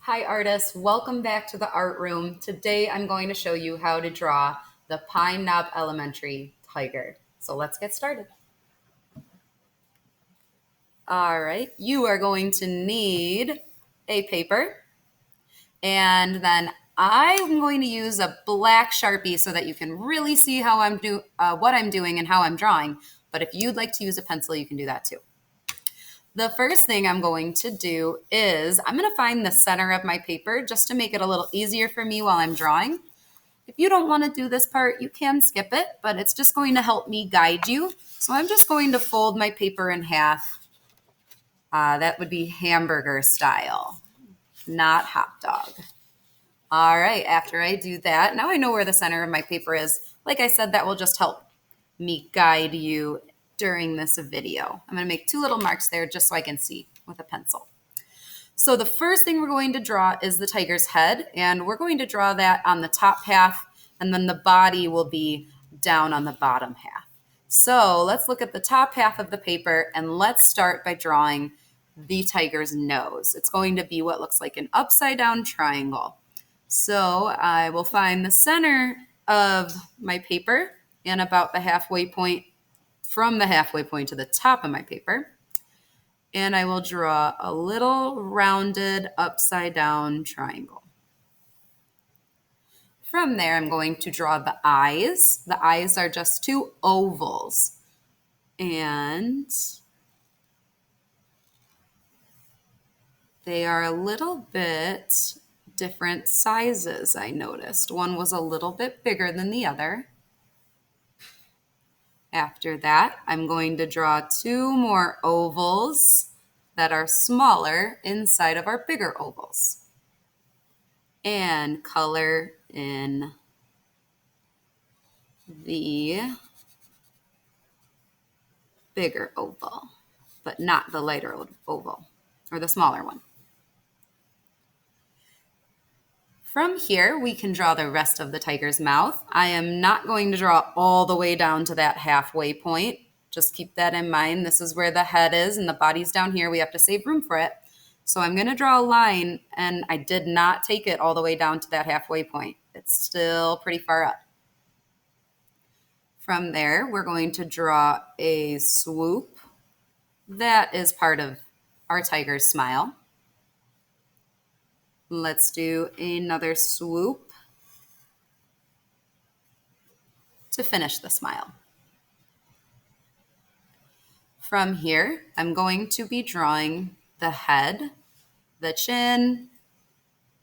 Hi artists, welcome back to the art room. Today I'm going to show you how to draw the Pine Knob Elementary tiger. So let's get started. All right, you are going to need a paper, and then I'm going to use a black Sharpie so that you can really see how what I'm doing and how I'm drawing. But if you'd like to use a pencil, you can do that too. The first thing I'm going to do is I'm going to find the center of my paper just to make it a little easier for me while I'm drawing. If you don't want to do this part, you can skip it, but it's just going to help me guide you. So I'm just going to fold my paper in half. That would be hamburger style, not hot dog. All right, after I do that, now I know where the center of my paper is. Like I said, that will just help me guide you during this video. I'm going to make two little marks there just so I can see with a pencil. So the first thing we're going to draw is the tiger's head, and we're going to draw that on the top half, and then the body will be down on the bottom half. So let's look at the top half of the paper, and let's start by drawing the tiger's nose. It's going to be what looks like an upside down triangle. So I will find the center of my paper and about the halfway point, from the halfway point to the top of my paper. And I will draw a little rounded upside down triangle. From there, I'm going to draw the eyes. The eyes are just two ovals. And they are a little bit different sizes, I noticed. One was a little bit bigger than the other. After that, I'm going to draw two more ovals that are smaller inside of our bigger ovals. And color in the bigger oval, but not the lighter oval, or the smaller one. From here, we can draw the rest of the tiger's mouth. I am not going to draw all the way down to that halfway point. Just keep that in mind. This is where the head is and the body's down here. We have to save room for it. So I'm going to draw a line, and I did not take it all the way down to that halfway point. It's still pretty far up. From there, we're going to draw a swoop. That is part of our tiger's smile. Let's do another swoop to finish the smile. From here, I'm going to be drawing the head, the chin,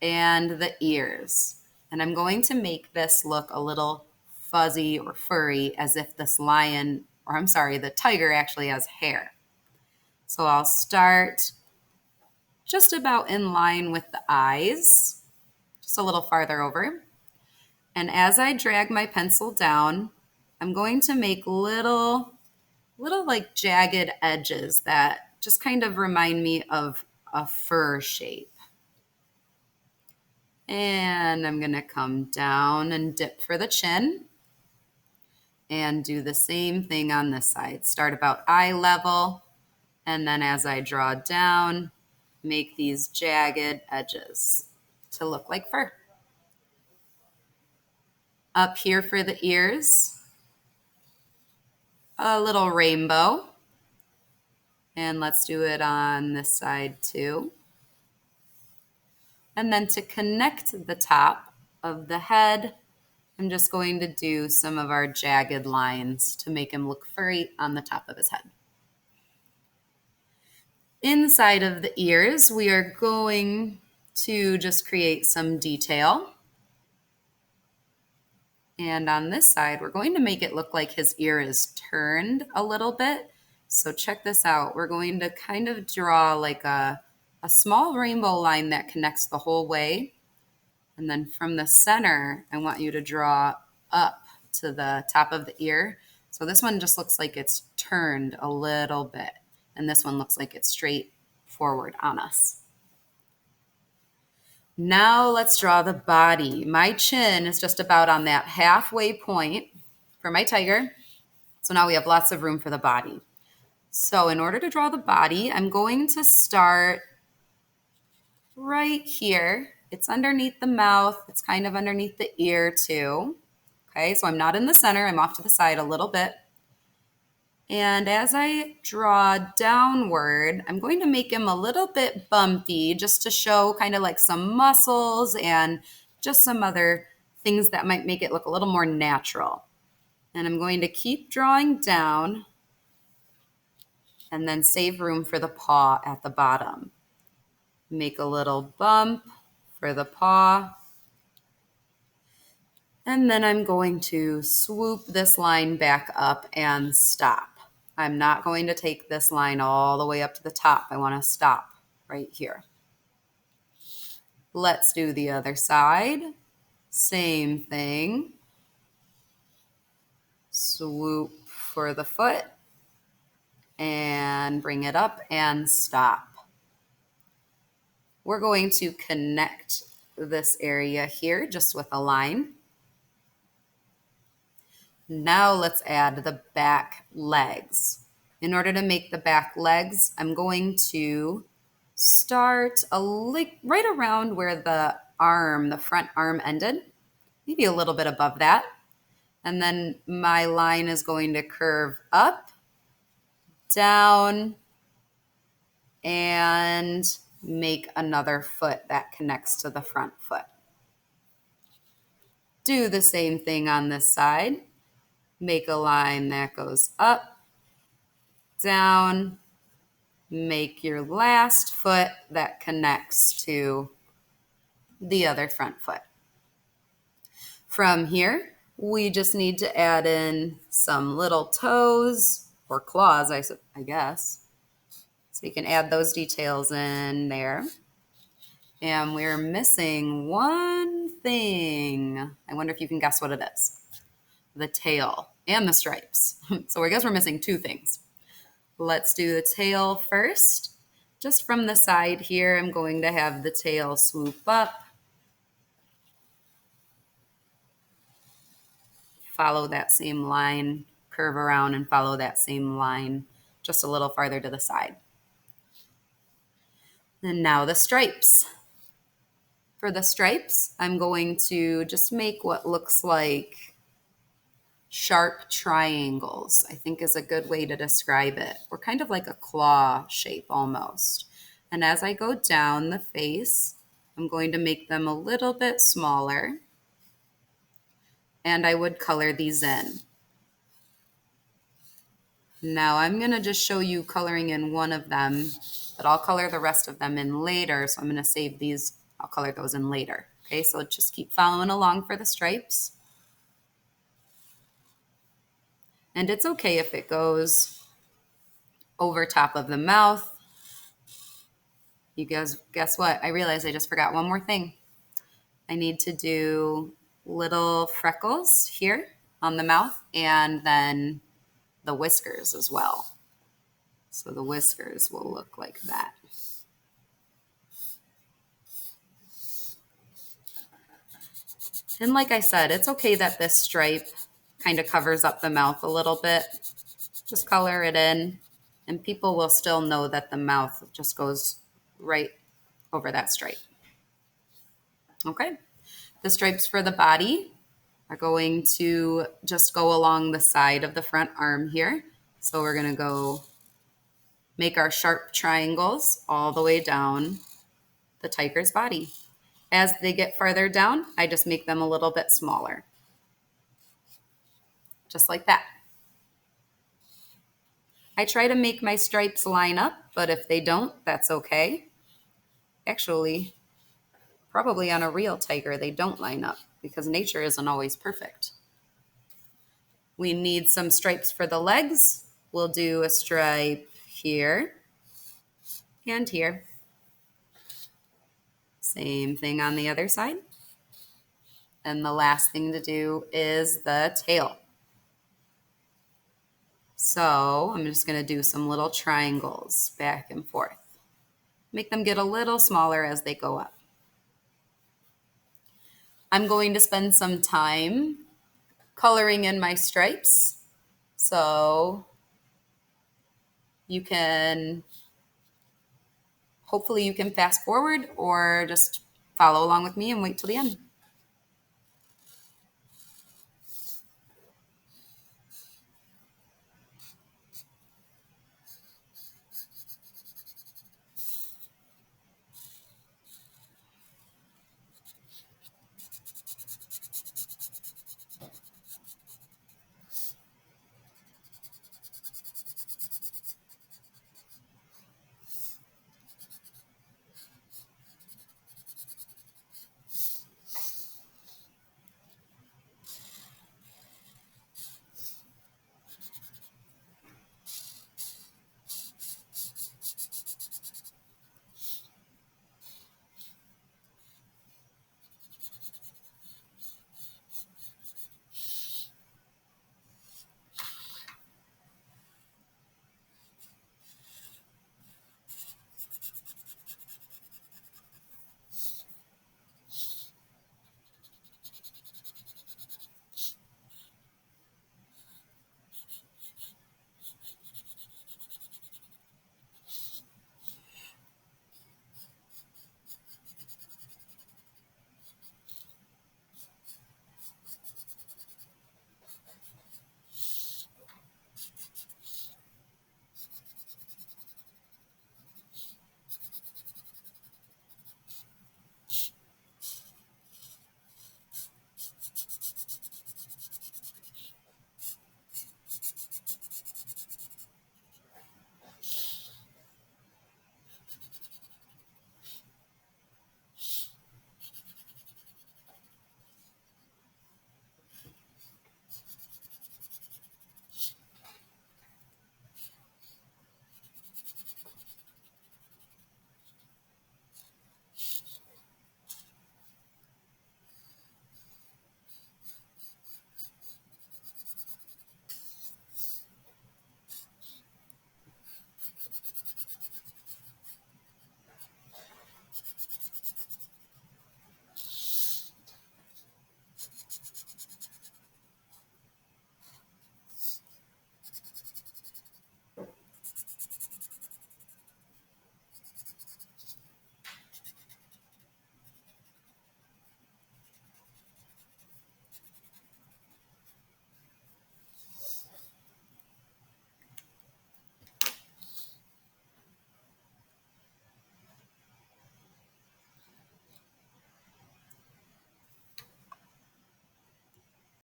and the ears. And I'm going to make this look a little fuzzy or furry, as if this the tiger actually has hair. So I'll start just about in line with the eyes, just a little farther over. And as I drag my pencil down, I'm going to make little like jagged edges that just kind of remind me of a fur shape. And I'm going to come down and dip for the chin and do the same thing on this side. Start about eye level, and then as I draw down, make these jagged edges to look like fur. Up here for the ears, a little rainbow. And let's do it on this side too. And then to connect the top of the head, I'm just going to do some of our jagged lines to make him look furry on the top of his head. Inside of the ears, we are going to just create some detail. And on this side, we're going to make it look like his ear is turned a little bit. So check this out. We're going to kind of draw like a small rainbow line that connects the whole way. And then from the center, I want you to draw up to the top of the ear. So this one just looks like it's turned a little bit. And this one looks like it's straight forward on us. Now let's draw the body. My chin is just about on that halfway point for my tiger. So now we have lots of room for the body. So in order to draw the body, I'm going to start right here. It's underneath the mouth. It's kind of underneath the ear too. Okay, so I'm not in the center. I'm off to the side a little bit. And as I draw downward, I'm going to make him a little bit bumpy just to show kind of like some muscles and just some other things that might make it look a little more natural. And I'm going to keep drawing down and then save room for the paw at the bottom. Make a little bump for the paw. And then I'm going to swoop this line back up and stop. I'm not going to take this line all the way up to the top. I want to stop right here. Let's do the other side. Same thing. Swoop for the foot and bring it up and stop. We're going to connect this area here just with a line. Now let's add the back legs. In order to make the back legs, I'm going to start right around where the front arm ended, maybe a little bit above that. And then my line is going to curve up, down, and make another foot that connects to the front foot. Do the same thing on this side. Make a line that goes up, down, make your last foot that connects to the other front foot. From here, we just need to add in some little toes or claws, I guess. So you can add those details in there. And we're missing one thing. I wonder if you can guess what it is. The tail and the stripes. So I guess we're missing two things. Let's do the tail first. Just from the side here, I'm going to have the tail swoop up. Follow that same line, curve around and follow that same line just a little farther to the side. And now the stripes. For the stripes, I'm going to just make what looks like sharp triangles, I think is a good way to describe it. Or kind of like a claw shape almost. And as I go down the face, I'm going to make them a little bit smaller. And I would color these in. Now I'm going to just show you coloring in one of them, but I'll color the rest of them in later. So I'm going to save these. I'll color those in later. Okay, so just keep following along for the stripes. And it's okay if it goes over top of the mouth. You guys, guess what? I realized I just forgot one more thing. I need to do little freckles here on the mouth and then the whiskers as well. So the whiskers will look like that. And like I said, it's okay that this stripe kind of covers up the mouth a little bit. Just color it in, and people will still know that the mouth just goes right over that stripe. Okay, the stripes for the body are going to just go along the side of the front arm here. So we're going to go make our sharp triangles all the way down the tiger's body. As they get farther down, I just make them a little bit smaller. Just like that. I try to make my stripes line up, but if they don't, that's okay. Actually, probably on a real tiger, they don't line up because nature isn't always perfect. We need some stripes for the legs. We'll do a stripe here and here. Same thing on the other side. And the last thing to do is the tail. So I'm just going to do some little triangles back and forth. Make them get a little smaller as they go up. I'm going to spend some time coloring in my stripes. So you can hopefully you can fast forward or just follow along with me and wait till the end.